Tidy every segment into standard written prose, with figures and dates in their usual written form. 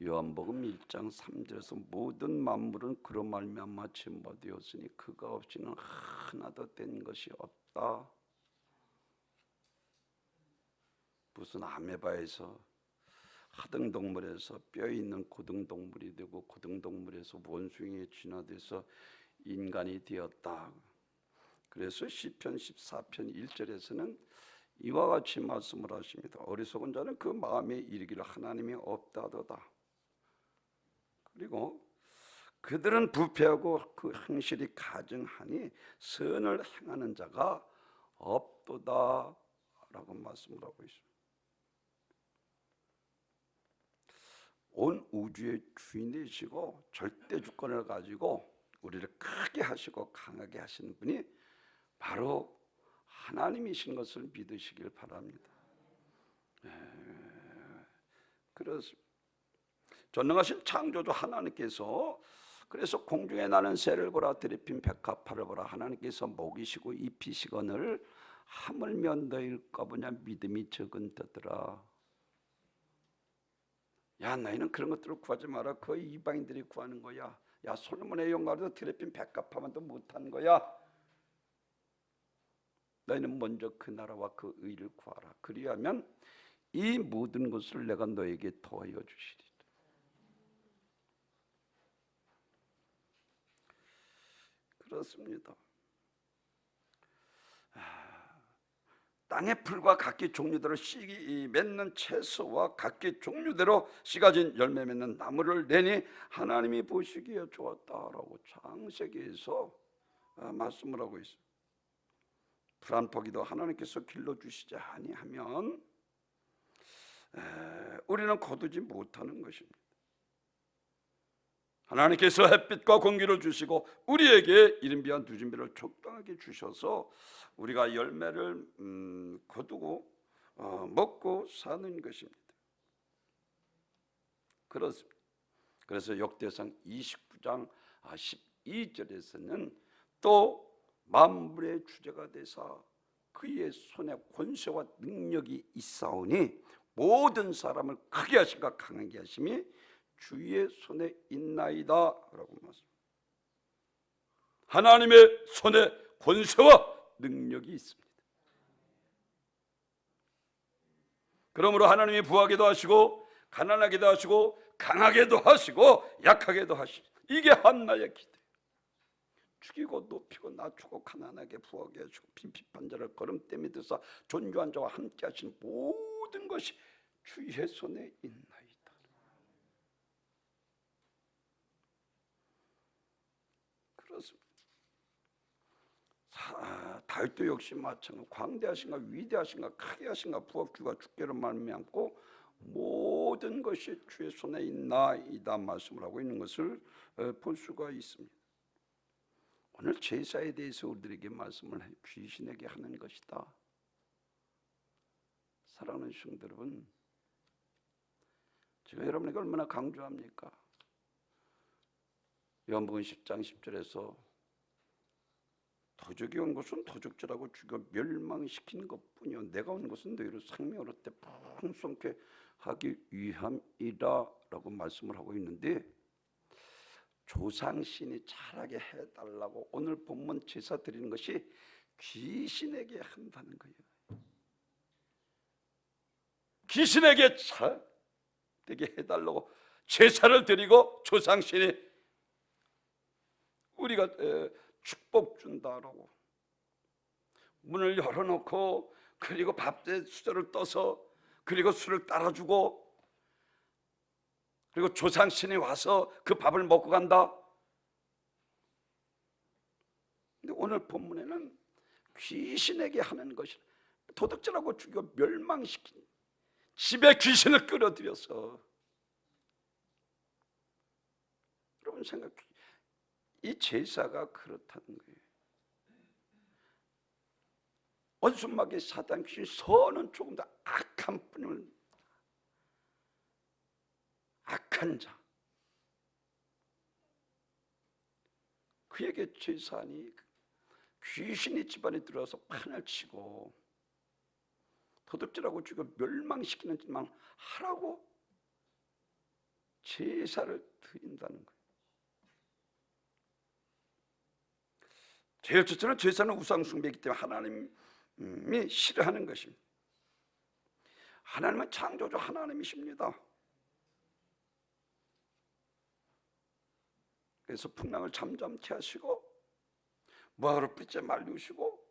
요한복음 1장 3절에서 모든 만물은 그로 말미암아 진보되었으니 그가 없이는 하나도 된 것이 없다. 무슨 아메바에서 하등동물에서 뼈 있는 고등동물이 되고 고등동물에서 원숭이에 진화돼서 인간이 되었다. 그래서 시편 14편 1절에서는 이와 같이 말씀을 하십니다. 어리석은 자는 그 마음에 이르기를 하나님이 없다도다. 그리고 그들은 부패하고 그 행실이 가증하니 선을 행하는 자가 없도다 라고 말씀을 하고 있습니다. 온 우주의 주인이시고 절대 주권을 가지고 우리를 크게 하시고 강하게 하시는 분이 바로 하나님이신 것을 믿으시길 바랍니다. 그렇습니다. 전능하신 창조주 하나님께서 그래서 공중에 나는 새를 보라 드리핀 백합화를 보라 하나님께서 먹이시고 입히시거늘 하물며 너희일까 보냐 믿음이 적은 자들아. 야 너희는 그런 것들을 구하지 마라. 그 이방인들이 구하는 거야. 야 솔로몬의 영광도 드리핀 백합화만도 못한 거야. 너희는 먼저 그 나라와 그 의를 구하라. 그리하면 이 모든 것을 내가 너에게 더하여 주시리라. 그렇습니다. 땅의 풀과 각기 종류대로 씨 맺는 채소와 각기 종류대로 씨가 진 열매 맺는 나무를 내니 하나님이 보시기에 좋았다라고 창세기에서 말씀을 하고 있습니다. 풀한 포기도 하나님께서 길러주시지 아니하면 우리는 거두지 못하는 것입니다. 하나님께서 햇빛과 공기를 주시고 우리에게 이른비한 누진비를 적당하게 주셔서 우리가 열매를 거두고 먹고 사는 것입니다. 그렇습니다. 그래서 역대상 29장 12절에서는 또 만물의 주제가 되사 그의 손에 권세와 능력이 있사오니 모든 사람을 크게 하신가 강하게 하심이 주의 손에 있나이다 라고 말씀합니다. 하나님의 손에 권세와 능력이 있습니다. 그러므로 하나님이 부하게도 하시고 가난하게도 하시고 강하게도 하시고 약하게도 하시고 이게 한나의 기대. 죽이고 높이고 낮추고 가난하게 부하게 하시고 빈핍한 자를 걸음대 밑에서 존귀한 자와 함께 하신 모든 것이 주의 손에 있나이다. 그렇습니다. 다윗도 역시 마찬가지. 광대하신가 위대하신가 크게 하신가 부업주가 주께로 말미암고 모든 것이 주의 손에 있나이다 말씀을 하고 있는 것을 볼 수가 있습니다. 오늘 제사에 대해서 우리들에게 말씀을 해 귀신에게 하는 것이다. 사랑하는 성도 여러분, 제가 여러분에게 얼마나 강조합니까? 요한복음 10장 10절에서 도적이 온 것은 도적질하고 죽여 멸망시키는 것뿐이요 내가 온 것은 너희를 생명으로 때 풍성케 하기 위함이라 라고 말씀을 하고 있는데, 조상신이 잘하게 해달라고 오늘 본문 제사 드리는 것이 귀신에게 한다는 거예요. 귀신에게 잘 되게 해달라고 제사를 드리고 조상신이 우리가 축복 준다라고 문을 열어놓고 그리고 밥에 수저를 떠서 그리고 술을 따라주고 그리고 조상신이 와서 그 밥을 먹고 간다. 근데 오늘 본문에는 귀신에게 하는 것이 도둑질하고 죽여 멸망시킨 집에 귀신을 끌어들여서 여러분 생각해. 이 제사가 그렇다는 거예요. 원수마귀 사단 귀신 서는 조금 더 악한 뿐을 악한 자 그에게 제사하니 귀신이 집안에 들어와서 판을 치고 도둑질하고 죽여 멸망시키는 짓만 하라고 제사를 드린다는 거예요. 제일 첫째는 제사는 우상 숭배이기 때문에 하나님이 싫어하는 것입니다. 하나님은 창조주 하나님이십니다. 그래서 풍랑을 잠잠케 하시고 무화과를 뿌리째 말리시고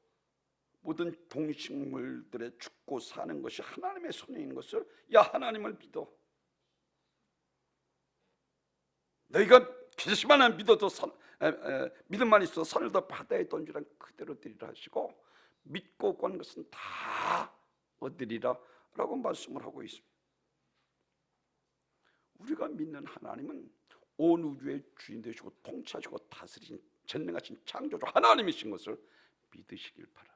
모든 동식물들의 죽고 사는 것이 하나님의 손에 있는 것을, 야 하나님을 믿어, 너희가 기시만 믿어도 믿음만 있어 산을 더 바다에 던지라 그대로 드리라 하시고 믿고 구한 것은 다 얻으리라 라고 말씀을 하고 있습니다. 우리가 믿는 하나님은 온 우주의 주인 되시고 통치하시고 다스리신 전능하신 창조주 하나님이신 것을 믿으시길 바랍니다.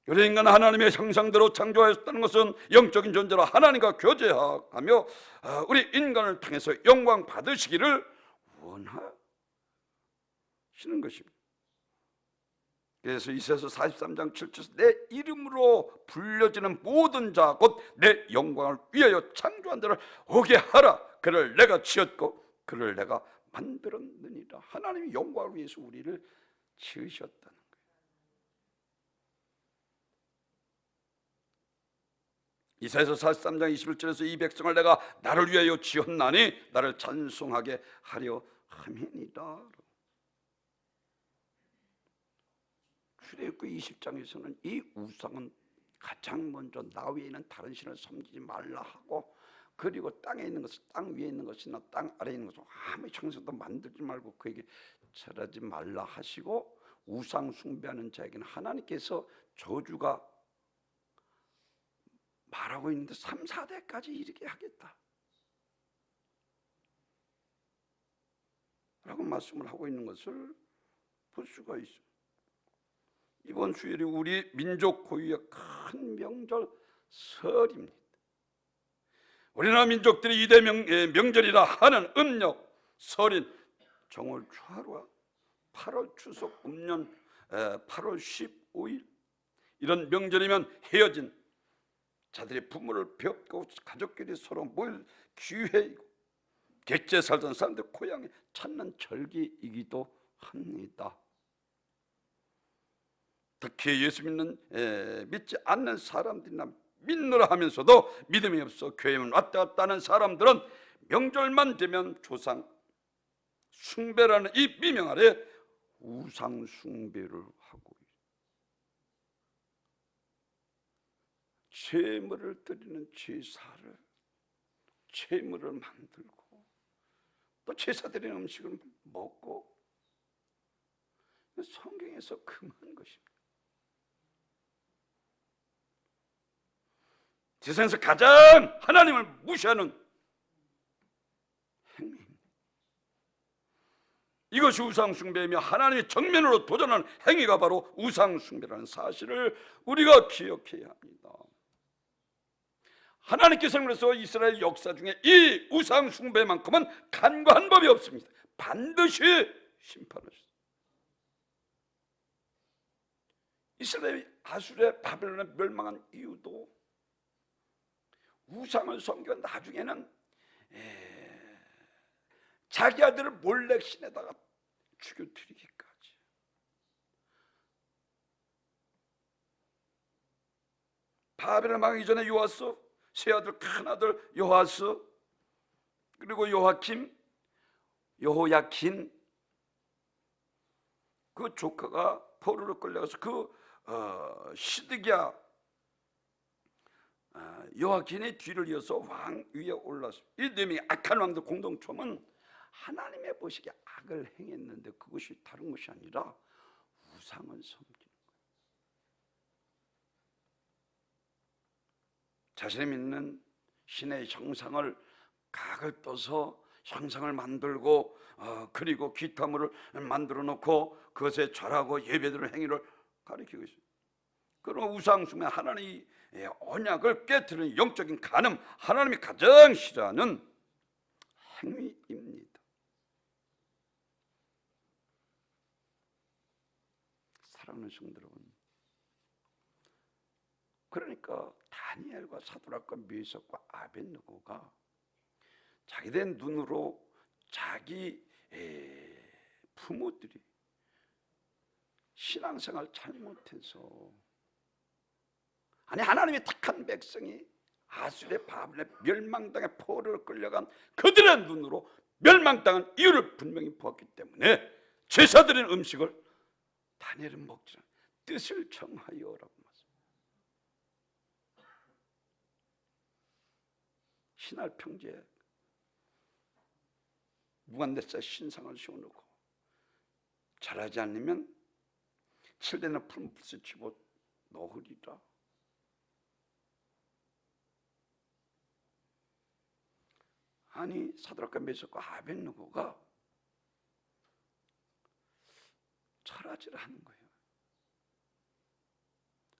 우리 인간은 하나님의 형상대로 창조하였다는 것은 영적인 존재로 하나님과 교제하며 우리 인간을 통해서 영광 받으시기를 원하시는 것입니다. 그래서 이사야서 43장 7절에서 내 이름으로 불려지는 모든 자 곧 내 영광을 위하여 창조한 자를 오게 하라. 그를 내가 지었고 그를 내가 만들었느니라. 하나님이 영광을 위해서 우리를 지으셨다는 거예요. 이사야서 43장 21절에서 이 백성을 내가 나를 위하여 지었나니 나를 찬송하게 하려 함이니라. 출애굽기 20장에서는 이 우상은 가장 먼저 나 외에는 다른 신을 섬기지 말라 하고, 그리고 땅에 있는 것을 땅 위에 있는 것이나 땅 아래에 있는 것을 아무리 형상도 만들지 말고 그에게 절하지 말라 하시고, 우상 숭배하는 자에게는 하나님께서 저주가 말하고 있는데 3, 4대까지 이르게 하겠다 라고 말씀을 하고 있는 것을 볼 수가 있습니다. 이번 수요일이 우리 민족 고유의 큰 명절 설입니다. 우리나라 민족들이 2대 명절이라 하는 음력, 설인, 정월 초하루와 8월 추석, 음년 8월 15일 이런 명절이면 헤어진 자들이 부모를 뵙고 가족끼리 서로 모일 기회이고 객지에 살던 사람들 고향에 찾는 절기이기도 합니다. 특히 예수 믿지 않는 사람들이나 믿노라 하면서도 믿음이 없어 교회만 왔다 갔다 하는 사람들은 명절만 되면 조상 숭배라는 이 미명 아래 우상 숭배를 하고 제물을 드리는 제사를, 제물을 만들고 또 제사 드리는 음식을 먹고 성경에서 금한 것입니다. 세상에서 가장 하나님을 무시하는 행위입니다. 이것이 우상숭배이며 하나님의 정면으로 도전하는 행위가 바로 우상숭배라는 사실을 우리가 기억해야 합니다. 하나님께서는 그래서 이스라엘 역사 중에 이 우상숭배만큼은 간과한 법이 없습니다. 반드시 심판하셨습니다. 이스라엘이 아수르의 바벨론에 멸망한 이유도 우상을 섬겨 나중에는 자기 아들을 몰래 신에다가 죽여드리기까지. 바벨론 망하기 전에 요아스, 세 아들 큰 아들 요아스, 그리고 여호야킨 그 조카가 포로로 끌려가서 그 시드기야 여호야킨의 뒤를 이어서 왕 위에 올랐습니다. 이 네 명의 악한 왕들 공동점은 하나님의 보시기에 악을 행했는데 그것이 다른 것이 아니라 우상을 섬기는 거예요. 자신이 믿는 신의 형상을 각을 떠서 형상을 만들고 그리고 기타물을 만들어 놓고 그것에 절하고 예배드리는 행위를 가리키고 있습니다. 그럼 우상숭배, 하나님의 언약을 깨트리는 영적인 간음, 하나님이 가장 싫어하는 행위입니다. 사랑하는 성도 여러분, 그러니까 다니엘과 사드락과 메삭과 아벳느고가 자기들 눈으로 자기 부모들이 신앙생활 잘못해서, 아니 하나님의 택한 백성이 아수르의 바벨론의 멸망당에 포로로 끌려간 그들의 눈으로 멸망당한 이유를 분명히 보았기 때문에 제사드리는 음식을 다니엘은 먹지 않아 뜻을 정하여라고 말씀합니다. 신할 평지에 무한대사 신상을 세워놓고 잘하지 않으면 7대나 풀무불에 집어 넣으리라. 아니 사드락과 메삭과 아벳느고가 철하지를 하는 거예요.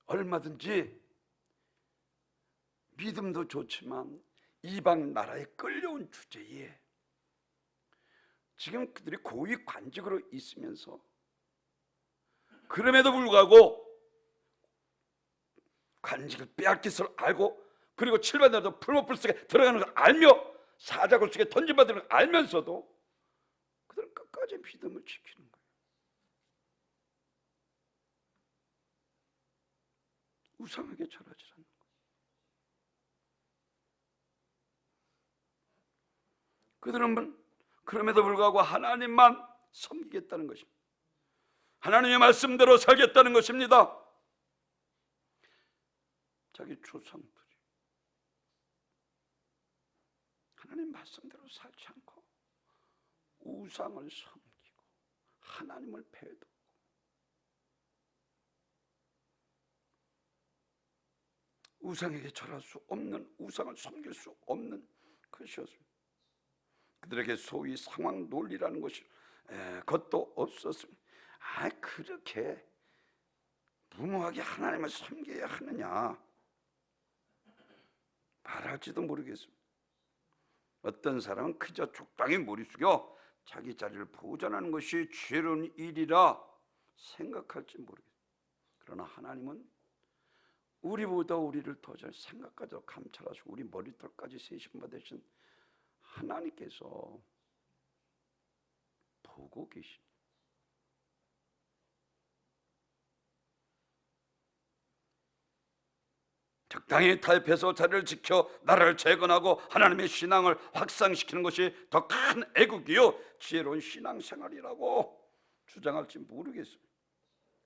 얼마든지 믿음도 좋지만 이방 나라에 끌려온 주제에 지금 그들이 고위 관직으로 있으면서, 그럼에도 불구하고 관직을 빼앗길 줄 알고, 그리고 7반대도 풀무불 속에 들어가는 걸 알며 사자굴 속에 던져받는 걸 알면서도 그들은 끝까지 믿음을 지키는 거예요. 우상에게 절하지 않는 거예요. 그들은 그럼에도 불구하고 하나님만 섬기겠다는 것입니다. 하나님의 말씀대로 살겠다는 것입니다. 자기 조상들이 하나님 말씀대로 살지 않고 우상을 섬기고 하나님을 배도하고 우상에게 절할 수 없는, 우상을 섬길 수 없는 것이었습니다. 그들에게 소위 상황 논리라는 것이 그것도 없었습니다. 그렇게 무모하게 하나님을 섬겨야 하느냐 말할지도 모르겠습니다. 어떤 사람은 그저 적당히 머리 숙여 자기 자리를 보존하는 것이 지혜로운 일이라 생각할지 모르겠습니다. 그러나 하나님은 우리보다 우리를 더 잘 생각까지 감찰하시고 우리 머리털까지 세심 받으신 하나님께서 보고 계십니다. 적당히 타협해서 자리를 지켜 나라를 재건하고 하나님의 신앙을 확산시키는 것이 더 큰 애국이요 지혜로운 신앙생활이라고 주장할지 모르겠습니다.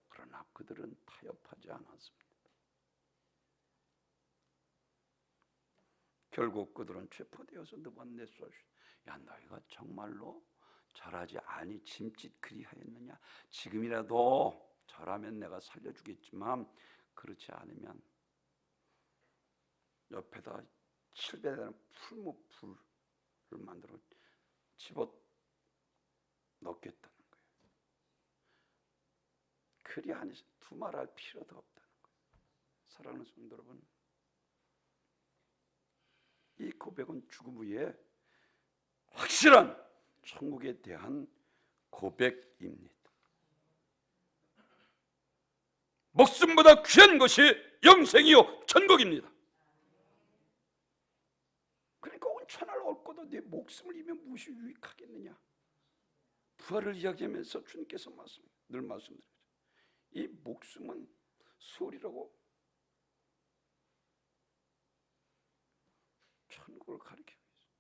그러나 그들은 타협하지 않았습니다. 결국 그들은 체포되어서 느부갓네살, 야 너희가 정말로 절하지 아니 짐짓 그리하였느냐? 지금이라도 절하면 내가 살려주겠지만 그렇지 않으면 옆에다 7배 되는 풀무불을 만들어 집어 넣겠다는 거예요. 그리 아니 두말할 필요도 없다는 거예요. 사랑하는 성도 여러분, 이 고백은 죽음 후에 확실한 천국에 대한 고백입니다. 목숨보다 귀한 것이 영생이요 천국입니다. 그러니까 온 천하를 얻고도 내 목숨을 잃으면 무엇이 유익하겠느냐? 부활을 이야기하면서 주님께서 늘 말씀드리죠. 이 목숨은 소리라고 천국을 가리키고 있어요.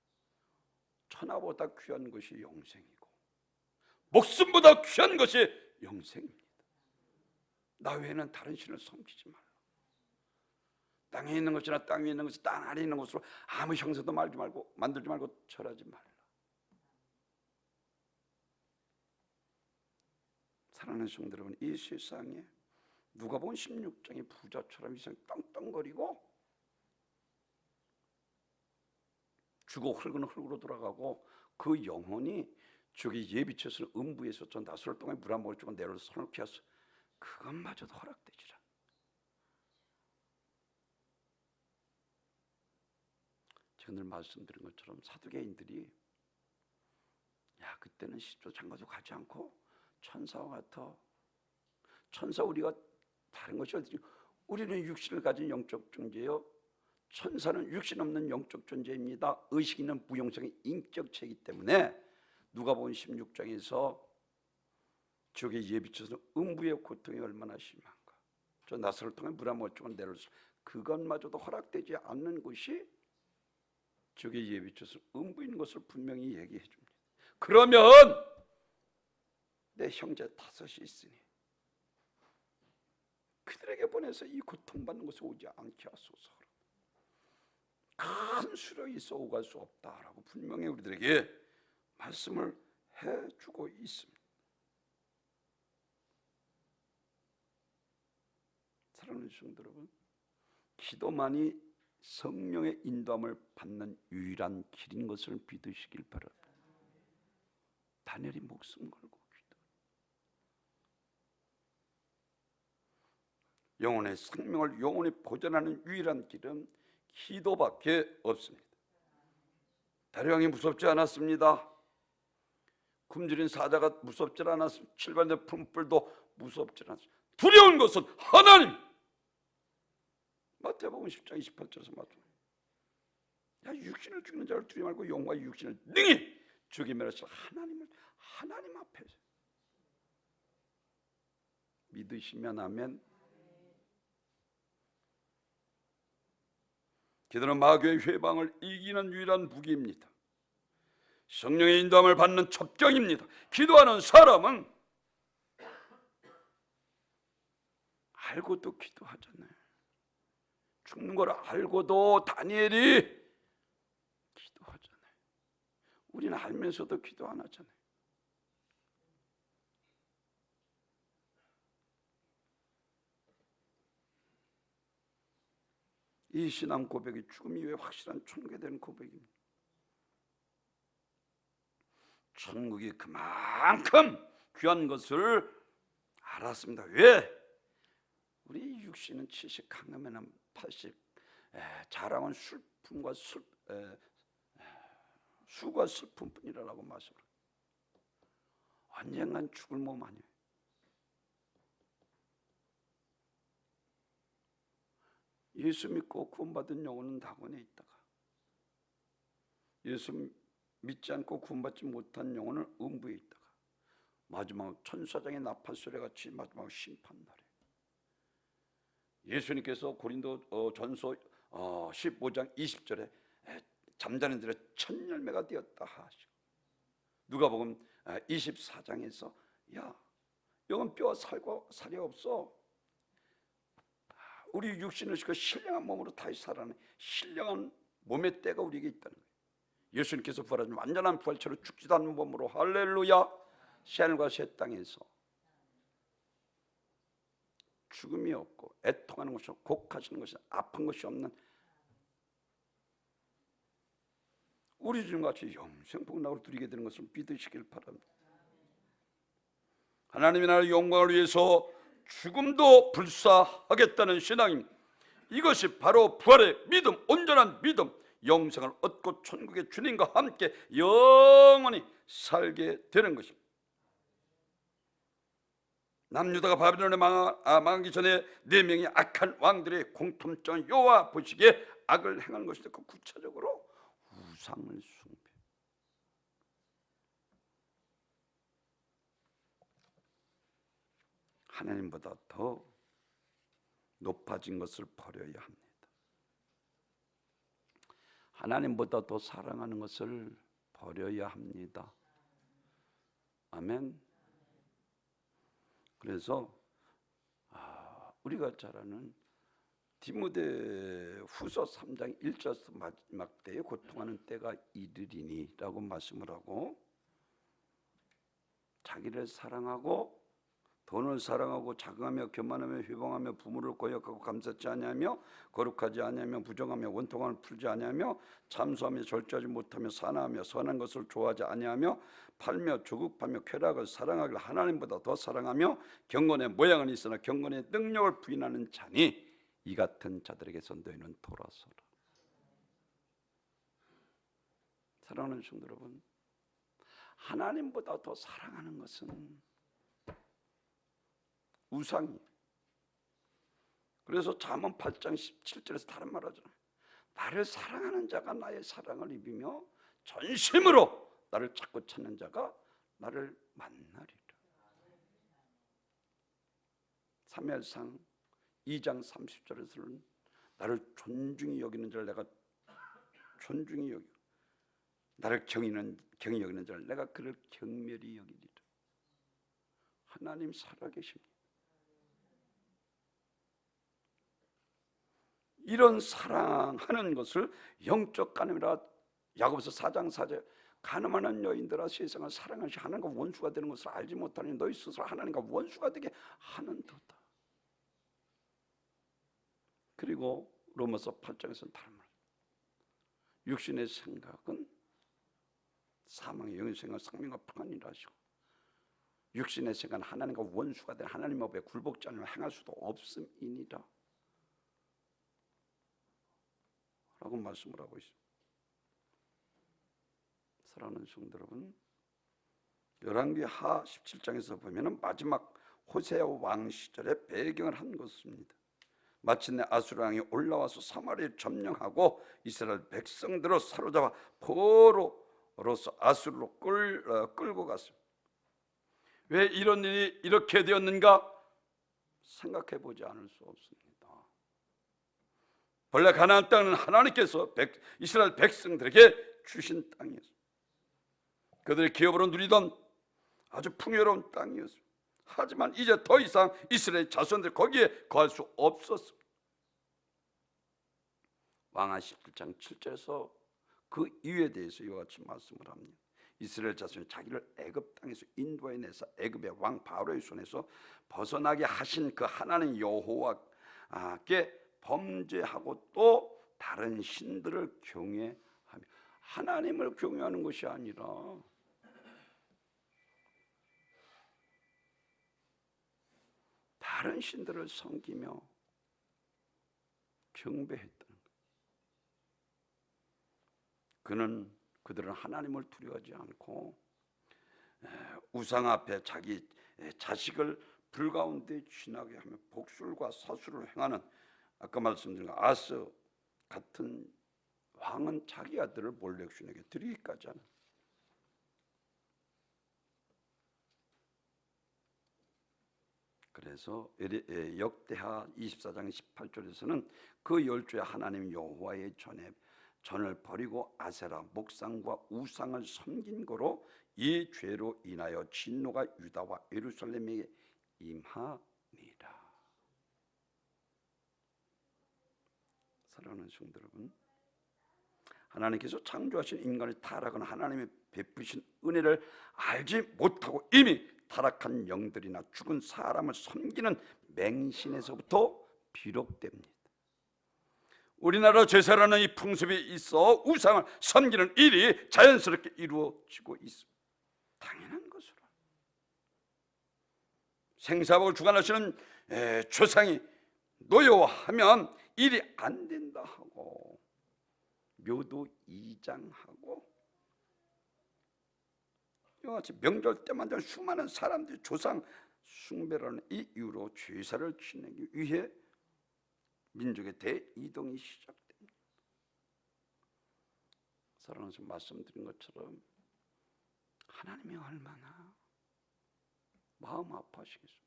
천하보다 귀한 것이 영생이고 목숨보다 귀한 것이 영생입니다. 나 외에는 다른 신을 섬기지 말라. 땅에 있는 것이나 땅 위에 있는 것이 땅 아래에 있는 것으로 아무 형상도 만들지 말고 절하지 말라. 사랑하는 성도 여러분, 이 세상에 누가복음 16장의 부자처럼 이 세상 떵떵거리고 죽어 흙은 흙으로 돌아가고 그 영혼이 저기 예비처에서 음부에서 저 나설 동안 물 한 모금 주고 내려서 손을 피하서 그것마저도 허락되지라. 제가 늘 말씀드린 것처럼 사두개인들이 야 그때는 시조 장가도 가지 않고 천사와 같아. 천사 우리가 다른 것이 어디지? 우리는 육신을 가진 영적 존재요, 천사는 육신 없는 영적 존재입니다. 의식 있는 무용성의 인격체이기 때문에 누가복음 16장에서 지옥의 예비처럼 음부의 고통이 얼마나 심한가. 저 나사를 통해 물 한 모쪽은 내릴 수, 그것마저도 허락되지 않는 것이 지옥의 예비처럼 음부인 것을 분명히 얘기해 줍니다. 그러면 내 형제 5이 있으니 그들에게 보내서 이 고통받는 것을 오지 않게 하소서. 큰 수력이 있어 오갈 수 없다라고 분명히 우리들에게 말씀을 해주고 있습니다. 사랑하는 성도 여러분, 기도만이 성령의 인도함을 받는 유일한 길인 것을 믿으시길 바랍니다. 다니엘이 목숨 걸고 기도, 영혼의 생명을 영원히 보존하는 유일한 길은 기도밖에 없습니다. 다리왕이 무섭지 않았습니다. 굶주린 사자가 무섭지 않았습니다. 칠반된 풀뿔도 무섭지 않았습니다. 두려운 것은 하나님. 마태복음 10장 28절에서 마태, 야, 육신을 죽는 자를 두려워 말고 영과 육신을 능히 죽게 멸하실 하나님 앞에서 믿으시면 아멘. 기도는 마귀의 회방을 이기는 유일한 무기입니다. 성령의 인도함을 받는 첩경입니다. 기도하는 사람은 알고도 기도하잖아요. 죽는 걸 알고도 다니엘이 기도하잖아요. 우리는 알면서도 기도 안 하잖아요. 이 신앙 고백이 죽음 이후에 확실한 천국에 대한 고백입니다. 천국이 그만큼 귀한 것을 알았습니다. 왜? 우리 육신은 70, 강하면 80, 자랑은 슬픔과 수과 슬픔뿐이라고 말씀을. 언젠간 죽을 몸 아니에요. 예수 믿고 구원받은 영혼은 낙원에 있다가, 예수 믿지 않고 구원받지 못한 영혼은 음부에 있다가, 마지막 천사장의 나팔 소리 같이 마지막 심판날에 예수님께서 고린도 전서 15장 20절에 잠자는 들에 첫 열매가 되었다 하시고, 누가복음 24장에서 야, 영은 뼈와 살이 없어. 우리 육신을 싣고 신령한 몸으로 다시 살아나는 신령한 몸의 때가 우리에게 있다는 거예요. 예수님께서 부활하신 완전한 부활체로 죽지도 않는 몸으로, 할렐루야, 새하늘과 새 땅에서 죽음이 없고 애통하는 것이 없고 곡하시는 것이 아픈 것이 없는 우리 주님같이 영생 복락으로 누리게 되는 것을 믿으시길 바랍니다. 하나님의 나라의 영광을 위해서 죽음도 불사하겠다는 신앙입니다. 이것이 바로 부활의 믿음, 온전한 믿음, 영생을 얻고 천국의 주님과 함께 영원히 살게 되는 것입니다. 남유다가 바빌론에 망하기 전에 4명의 악한 왕들의 공통점은 여호와 보시기에 악을 행하는 것인데, 그 구체적으로 우상을 숭배. 하나님보다 더 높아진 것을 버려야 합니다. 하나님보다 더 사랑하는 것을 버려야 합니다. 아멘. 그래서 우리가 잘 아는 디모데 후서 3장 1절에서 마지막 때에 고통하는 때가 이르리니 라고 말씀을 하고, 자기를 사랑하고 돈을 사랑하고 자긍하며 교만하며 회방하며 부모를 거역하고 감사치 아니하며 거룩하지 아니하며 부정하며 원통함을 풀지 아니하며 참소하며 절제하지 못하며 산화하며 선한 것을 좋아하지 아니하며 팔며 조급하며 쾌락을 사랑하길 하나님보다 더 사랑하며 경건의 모양은 있으나 경건의 능력을 부인하는 자니 이 같은 자들에게서 너희는 돌아서라. 사랑하는 성도 여러분, 하나님보다 더 사랑하는 것은 우상이, 그래서 잠언 8장 17절에서 다른 말 하잖아요. 나를 사랑하는 자가 나의 사랑을 입으며 전심으로 나를 찾고 찾는 자가 나를 만나리라. 사무엘상 2장 30절에서는 나를 존중히 여기는 자를 내가 존중히 여기고 나를 경히 여기는 자를 내가 그를 경멸히 여기리라. 하나님 살아계십니다. 이런 사랑하는 것을 영적 간음이라 야고보서 4장 4절 간음하는 여인들아 세상을 사랑하시 하나님과 원수가 되는 것을 알지 못하니 너희 스스로 하나님과 원수가 되게 하는도다. 그리고 로마서 8장에서는 다른 말, 육신의 생각은 사망의 영의 생각 생명과 평안이라 하시고 육신의 생각은 하나님과 원수가 된 하나님 앞에 굴복지 않으면 행할 수도 없음이니라 라고 말씀을 하고 있습니다. 사랑하는 성도 여러분, 열왕기하 17장에서 보면 마지막 호세아 왕 시절의 배경을 한 것입니다. 마침내 아수르 왕이 올라와서 사마리아를 점령하고 이스라엘 백성들을 사로잡아 포로로서 아수르로 끌고 갔습니다. 왜 이런 일이 이렇게 되었는가 생각해 보지 않을 수 없습니다. 본래 가나안 땅은 하나님께서 이스라엘 백성들에게 주신 땅이었습니다. 그들의 기업으로 누리던 아주 풍요로운 땅이었습니다. 하지만 이제 더 이상 이스라엘 자손들 거기에 거할 수 없었습니다. 왕하 17장 7절에서 그 이유에 대해서 이와 같이 말씀을 합니다. 이스라엘 자손이 자기를 애굽 땅에서 인도해내서 애굽의 왕 바로의 손에서 벗어나게 하신 그 하나님 여호와께 범죄하고 또 다른 신들을 경외하며, 하나님을 경외하는 것이 아니라 다른 신들을 섬기며 경배했다는 거예요. 그들은 하나님을 두려워하지 않고 우상 앞에 자기 자식을 불가운데 지나게 하며 복술과 사술을 행하는, 아까 말씀드린 아스 같은 왕은 자기 아들을 몰렉신에게 드리기까지 하는. 그래서 역대하 24장 18절에서는 그 10주에 하나님 여호와의 전을 버리고 아세라 목상과 우상을 섬긴 거로 이 죄로 인하여 진노가 유다와 예루살렘에 임하니라. 사랑하는 성도 여러분, 하나님께서 창조하신 인간의 타락은 하나님의 베푸신 은혜를 알지 못하고 이미 타락한 영들이나 죽은 사람을 섬기는 맹신에서부터 비롯됩니다. 우리나라 제사라는 이 풍습이 있어 우상을 섬기는 일이 자연스럽게 이루어지고 있습니다. 당연한 것으로. 생사복을 주관하시는 조상이 노여워하면 일이 안 된다 하고 묘도 이장하고 이와 같이 명절 때만 수많은 사람들이 조상 숭배라는 이 이유로 제사를 지내기 위해 민족의 대이동이 시작됩니다. 사랑해서 말씀드린 것처럼 하나님이 얼마나 마음 아파하시겠습니까?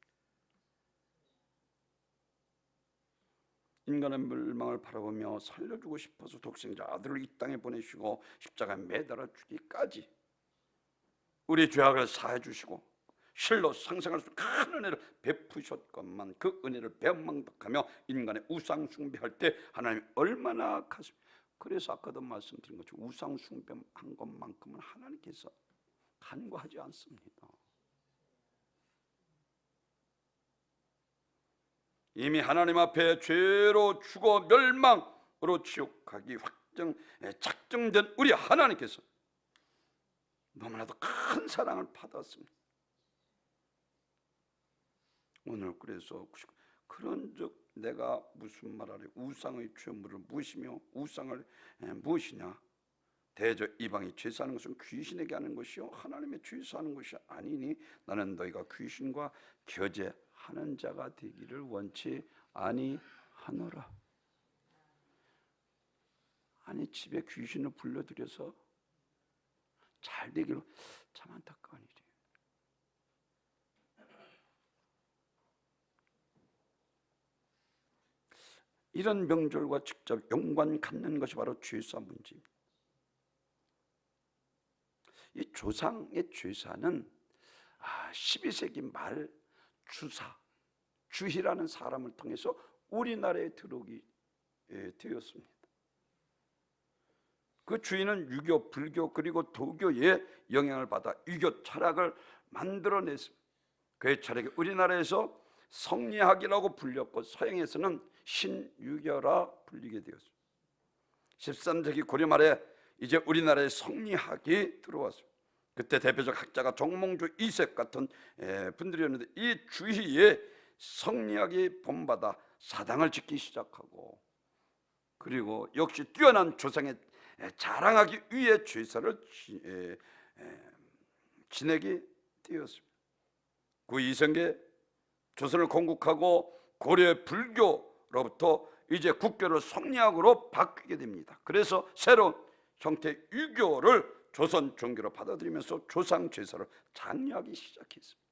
인간의 멸망을 바라보며 살려주고 싶어서 독생자 아들을 이 땅에 보내시고 십자가에 매달아 주기까지 우리 죄악을 사해 주시고 실로 상상할 수 큰 은혜를 베푸셨건만 그 은혜를 배은망덕하며 인간의 우상 숭배할 때 하나님이 얼마나 가슴. 그래서 아까도 말씀드린 것처럼 우상 숭배한 것만큼은 하나님께서 간과하지 않습니다. 이미 하나님 앞에 죄로 죽어 멸망으로 지옥 가기 작정된 우리 하나님께서 너무나도 큰 사랑을 받았습니다. 오늘 그래서 그런즉 내가 무슨 말하리? 우상의 죄물을 무시며 우상을 무엇이냐? 대저 이방이 제사하는 것은 귀신에게 하는 것이요 하나님의 제사하는 것이 아니니 나는 너희가 귀신과 교제하는 자가 되기를 원치 아니하노라. 하노라. 아니 집에 귀신을 불러들여서 잘 되기로, 참 안타까운 일이에요. 이런 명절과 직접 연관 갖는 것이 바로 죄사 문제입니다. 이 조상의 죄사는 12세기 말 주희라는 사람을 통해서 우리나라에 들어오게 되었습니다. 그 주인은 유교, 불교 그리고 도교의 영향을 받아 유교 철학을 만들어냈습니다. 그의 철학이 우리나라에서 성리학이라고 불렸고 서양에서는 신유교라 불리게 되었습니다. 13세기 고려 말에 이제 우리나라에 성리학이 들어왔습니다. 그때 대표적 학자가 정몽주, 이색 같은 분들이었는데 이 주희에 성리학이 본받아 사당을 짓기 시작하고, 그리고 역시 뛰어난 조상에 자랑하기 위해 제사를 지내게 되었습니다. 그 이성계 조선을 건국하고 고려의 불교로부터 이제 국교를 성리학으로 바뀌게 됩니다. 그래서 새로운 형태의 유교를 조선 종교로 받아들이면서 조상 제사를 장려하기 시작했습니다.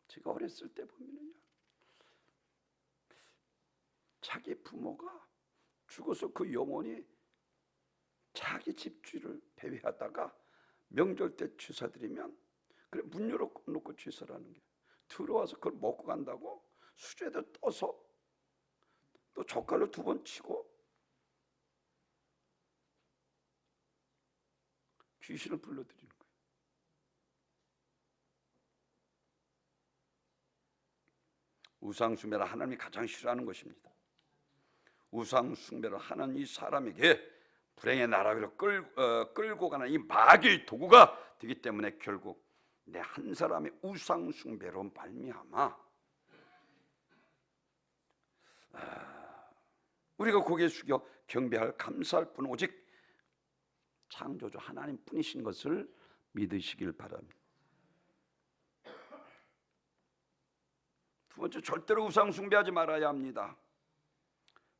제가 어렸을 때 보면요, 자기 부모가 죽어서 그 영혼이 자기 집주를 배회하다가 명절 때 제사 드리면, 그래 문 열어놓고 제사라는 게, 들어와서 그걸 먹고 간다고 수제도 떠서 또 젓갈로 2번 치고 귀신을 불러들이는 거예요. 우상숭배를 하나님이 가장 싫어하는 것입니다. 우상숭배를 하는 이 사람에게 불행의 나라로 끌고 가는 이 마귀의 도구가 되기 때문에 결국 내 한 사람의 우상숭배로 말미암아 우리가 고개 숙여 경배할, 감사할 뿐 오직 창조주 하나님 뿐이신 것을 믿으시길 바랍니다. 두 번째, 절대로 우상숭배하지 말아야 합니다.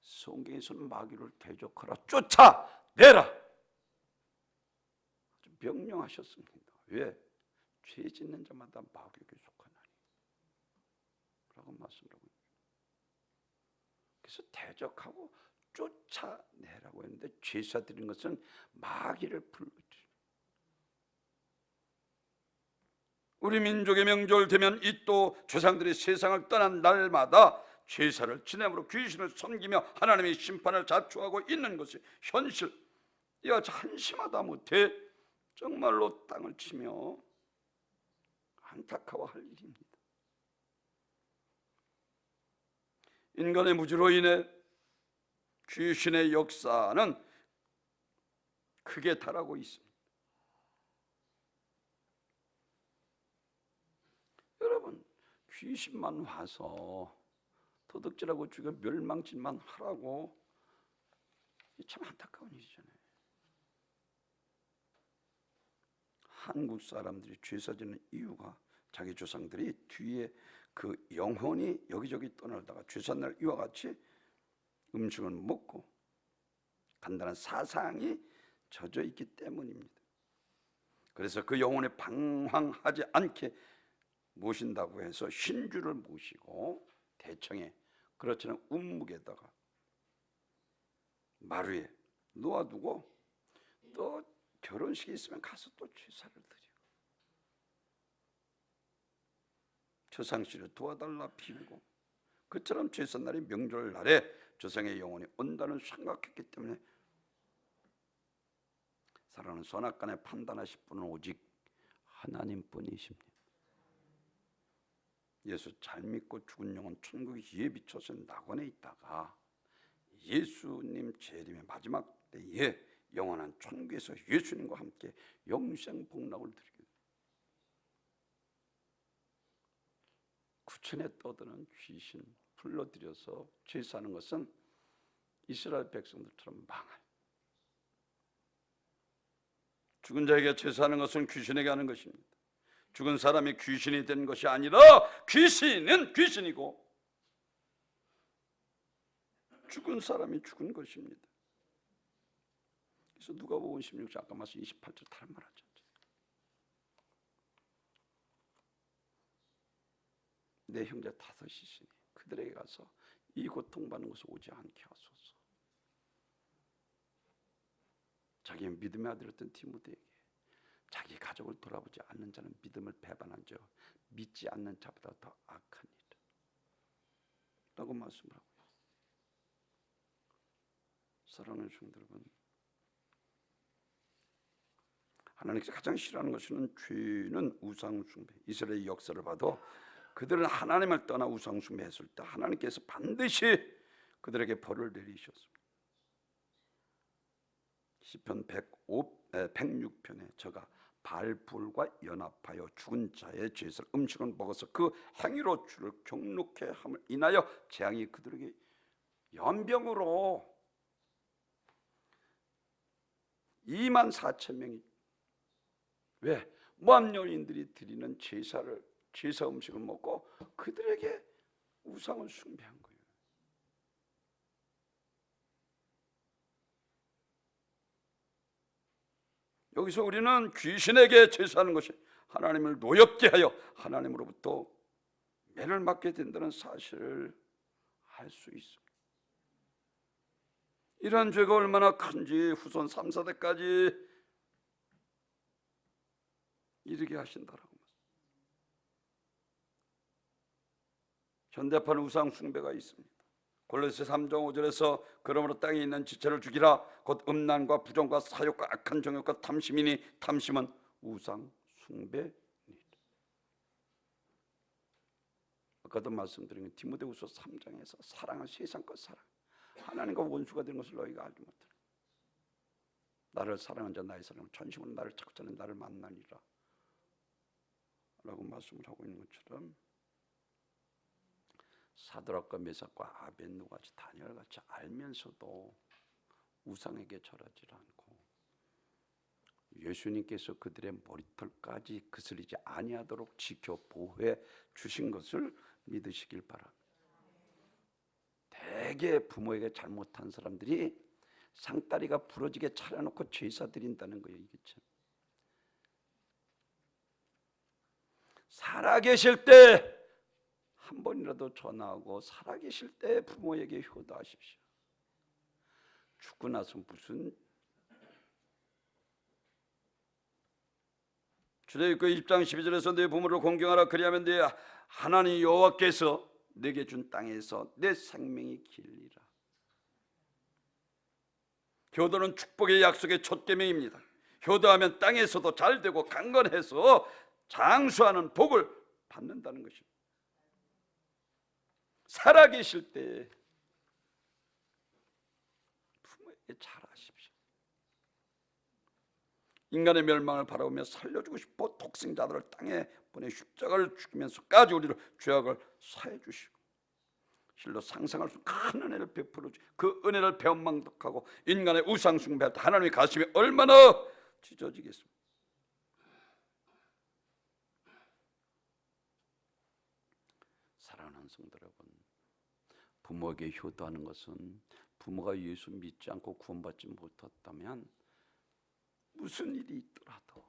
성경에서는 마귀를 대적하라, 쫓아내라 아주 명령하셨습니다. 왜? 죄 짓는 자마다 마귀에게 속하나니 라고 말씀하고 있습니다. 그래서 대적하고 쫓아내라고 했는데, 제사 드리는 것은 마귀를 불러들이는. 우리 민족의 명절 되면 이 또 조상들이 세상을 떠난 날마다 제사를 지내므로 귀신을 섬기며 하나님의 심판을 자초하고 있는 것이 현실. 이가 한심하다 못해 정말로 땅을 치며 안타까워할 일입니다. 인간의 무지로 인해 귀신의 역사는 크게 달하고 있습니다. 여러분, 귀신만 와서 도둑질하고 죽여 멸망질만 하라고, 참 안타까운 일이잖아요. 한국 사람들이 제사 지는 이유가 자기 조상들이 뒤에 그 영혼이 여기저기 떠날다가 제삿날 이와 같이 음식을 먹고 간다는 사상이 젖어 있기 때문입니다. 그래서 그 영혼이 방황하지 않게 모신다고 해서 신주를 모시고 대청에, 그렇지는 운묵에다가 마루에 놓아두고 또 결혼식이 있으면 가서 또 제사를 드리고 조상씨를 도와달라 비비고, 그처럼 제삿날이 명절날에 조상의 영혼이 온다는 생각했기 때문에 사랑하는 선악간에 판단하실 분은 오직 하나님뿐이십니다. 예수 잘 믿고 죽은 영혼 천국의 예비 초선 낙원에 있다가 예수님 재림의 마지막 때에 영원한 천국에서 예수님과 함께 영생 복락을 드리게 됩니다. 구천에 떠드는 귀신 불러들여서 제사하는 것은 이스라엘 백성들처럼 망할, 죽은 자에게 제사하는 것은 귀신에게 하는 것입니다. 죽은 사람이 귀신이 된 것이 아니라 귀신은 귀신이고 죽은 사람이 죽은 것입니다. 그래서 누가복음 16장 아까 말씀 28절 다른 말하죠. 내 형제 다섯이 있으니 그들에게 가서 이 고통받는 것을 오지 않게 하소서. 자기 믿음의 아들이었던 디모데에게 자기 가족을 돌아보지 않는 자는 믿음을 배반한 자 믿지 않는 자보다 더 악한 이라 라고 말씀을 하고요. 사랑하는 성도 여러분, 하나님께서 가장 싫어하는 것은 죄는 우상숭배. 이스라엘의 역사를 봐도 그들은 하나님을 떠나 우상숭배했을 때 하나님께서 반드시 그들에게 벌을 내리셨습니다. 시편 106편에 저가 발불과 연합하여 죽은 자의 죄를 음식을 먹어서 그 행위로 주를 경록해 함을 인하여 재앙이 그들에게 연병으로 24,000명이 왜? 모압 여인들이 드리는 제사 음식을 먹고 그들에게 우상을 숭배한 거예요. 여기서 우리는 귀신에게 제사하는 것이 하나님을 노엽게 하여 하나님으로부터 매를 맞게 된다는 사실을 알 수 있습니다. 이러한 죄가 얼마나 큰지 후손 3, 4대까지 이르게 하신다라고. 현대판 우상 숭배가 있습니다. 골로새 3장 5절에서 그러므로 땅에 있는 지체를 죽이라. 곧 음란과 부정과 사욕과 악한 정욕과 탐심이니 탐심은 우상 숭배니라. 아까도 말씀드린 디모데후서 3장에서 사랑은 세상과 사랑, 하나님과 원수가 된 것을 너희가 알지 못하라. 나를 사랑한 자 나의 사랑은 전심으로 나를 찾고 자는 나를 만나니라 라고 말씀을 하고 있는 것처럼 사드락과 메삭과 아벳노같이 다니엘같이 알면서도 우상에게 절하지 않고 예수님께서 그들의 머리털까지 그스리지 아니하도록 지켜 보호해 주신 것을 믿으시길 바랍니다. 대개 부모에게 잘못한 사람들이 상다리가 부러지게 차려놓고 제사 드린다는 거예요. 이게 참 살아계실 때 한 번이라도 전화하고 살아계실 때 부모에게 효도하십시오. 죽고 나서 무슨 출애굽기 20장 12절에서 내 부모를 공경하라 그리하면 내 하나님 여호와께서 내게 준 땅에서 내 생명이 길리라. 효도는 축복의 약속의 첫 계명입니다. 효도하면 땅에서도 잘되고 강건해서 장수하는 복을 받는다는 것입니다. 살아계실 때 부모에게 잘하십시오. 인간의 멸망을 바라보며 살려주고 싶어 독생자들을 땅에 보내 십자가를 죽이면서까지 우리를 죄악을 사해 주시고 실로 상상할 수 큰 은혜를 베풀어 주시고 그 은혜를 배은망덕하고 인간의 우상 숭배할 때 하나님의 가슴이 얼마나 찢어지겠습니까? 사랑하는 성도 여러분, 부모에게 효도하는 것은 부모가 예수 믿지 않고 구원받지 못했다면 무슨 일이 있더라도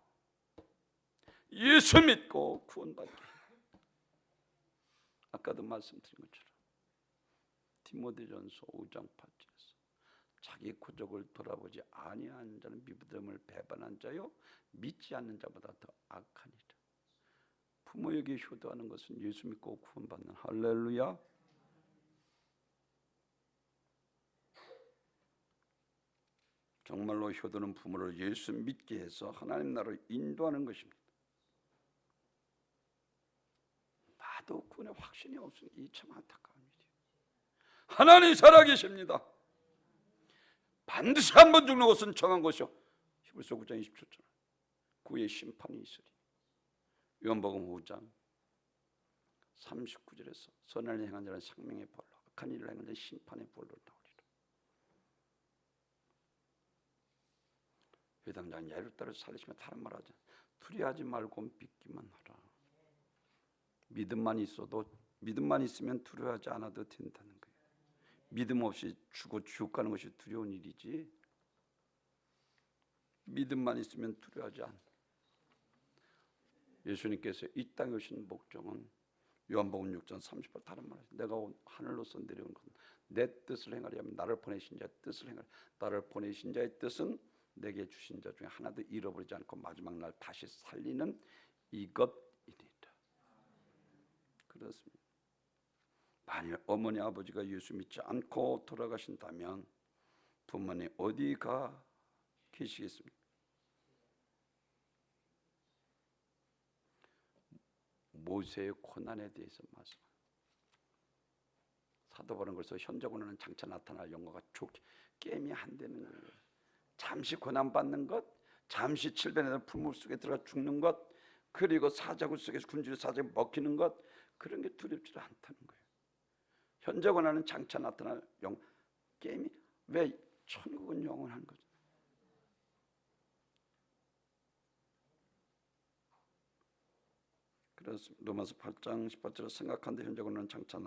예수 믿고 구원받게 해요. 아까도 말씀드린 것처럼 디모데전서 5장 8절에서 자기 고적을 돌아보지 아니한 자는 믿음을 배반한 자요 믿지 않는 자보다 더 악하니라. 부모에게 효도하는 것은 예수 믿고 구원받는 할렐루야. 정말로 효도는 부모를 예수 믿게 해서 하나님 나라로 인도하는 것입니다. 나도 그분의 확신이 없으니 이 참 안타까운 일이에요. 하나님 살아계십니다. 반드시 한 번 죽는 것은 정한 것이요 히브리서 9장 27절 그의 심판이 있으리. 요한복음 5장 39절에서 선을 행한 자는 생명의 벌로 악한 일을 행한 자는 심판의 벌로 나오리라. 회당장 야이로따를 살리시며 다른 말하자 두려워하지 말고 믿기만 하라. 믿음만 있으면 두려워하지 않아도 된다는 거예요. 믿음 없이 죽어 지옥 가는 것이 두려운 일이지, 믿음만 있으면 두려워하지 않아. 예수님께서 이 땅에 오신 목적은 요한복음 6장 30절 다른 말이에요. 내가 하늘로서 내려온 것은 내 뜻을 행하려 하면 나를 보내신 자의 뜻을 행하려. 나를 보내신 자의 뜻은 내게 주신 자 중에 하나도 잃어버리지 않고 마지막 날 다시 살리는 이것이니라. 그렇습니다. 만일 어머니 아버지가 예수 믿지 않고 돌아가신다면 부모님 어디가 계시겠습니까? 모세의 고난에 대해서 말씀. 사도 바울은 현저고난은 장차 나타날 영광과 게임이 안 되는 거예요. 잠시 고난 받는 것, 잠시 칠변의 풀물 속에 들어가 죽는 것, 그리고 사자굴 속에서 군주의 사자에 먹히는 것, 그런 게 두렵지 않다는 거예요. 현저고난은 장차 나타날 게임이, 왜? 천국은 영원한 거죠. 그래서 로마서 8장 18절에 생각한데 현저고난은 장차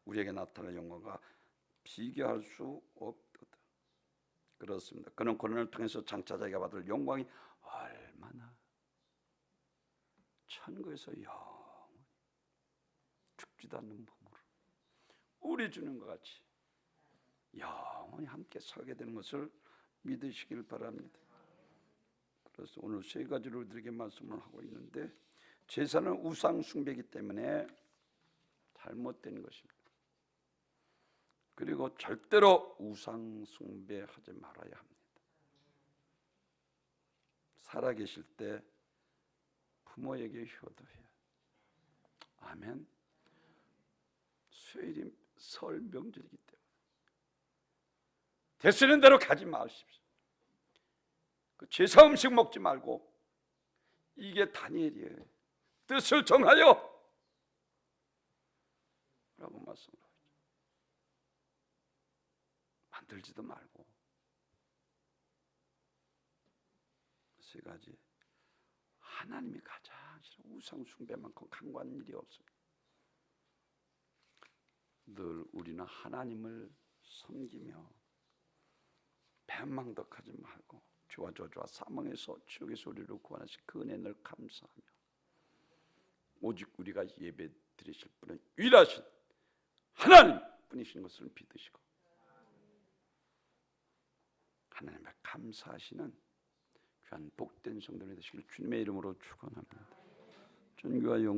우리에게 나타날 영광과 비교할 수 없도다. 그렇습니다. 그는 고난을 통해서 장차 자기가 받을 영광이 얼마나, 천국에서 영원히 죽지도 않는 몸으로 우리 주는 것 같이 영원히 함께 서게 되는 것을 믿으시길 바랍니다. 그래서 오늘 세 가지로 우리들에게 말씀을 하고 있는데, 제사는 우상 숭배이기 때문에 잘못된 것입니다. 그리고 절대로 우상 숭배하지 말아야 합니다. 살아계실 때 부모에게 효도해요. 아멘. 수요일이 설 명절이기 때문에 되시는 대로 가지 마십시오. 그 제사 음식 먹지 말고, 이게 다니엘이에요. 뜻을 정하여 라고 말씀을 하죠. 만들지도 말고. 세 가지. 하나님이 가장 싫어. 우상 숭배만큼 강구한 일이 없습니다. 늘 우리는 하나님을 섬기며 배망덕하지 말고 주와 저주와 사망에서 지옥에서 우리를 구원하신 그 은혜 늘 감사하며, 오직 우리가 예배 드리실 분은 유일하신 하나님 분이신 것을 믿으시고 하나님의 감사하시는 귀한 복된 성도들이 되시길 주님의 이름으로 축원합니다. 존귀와 영광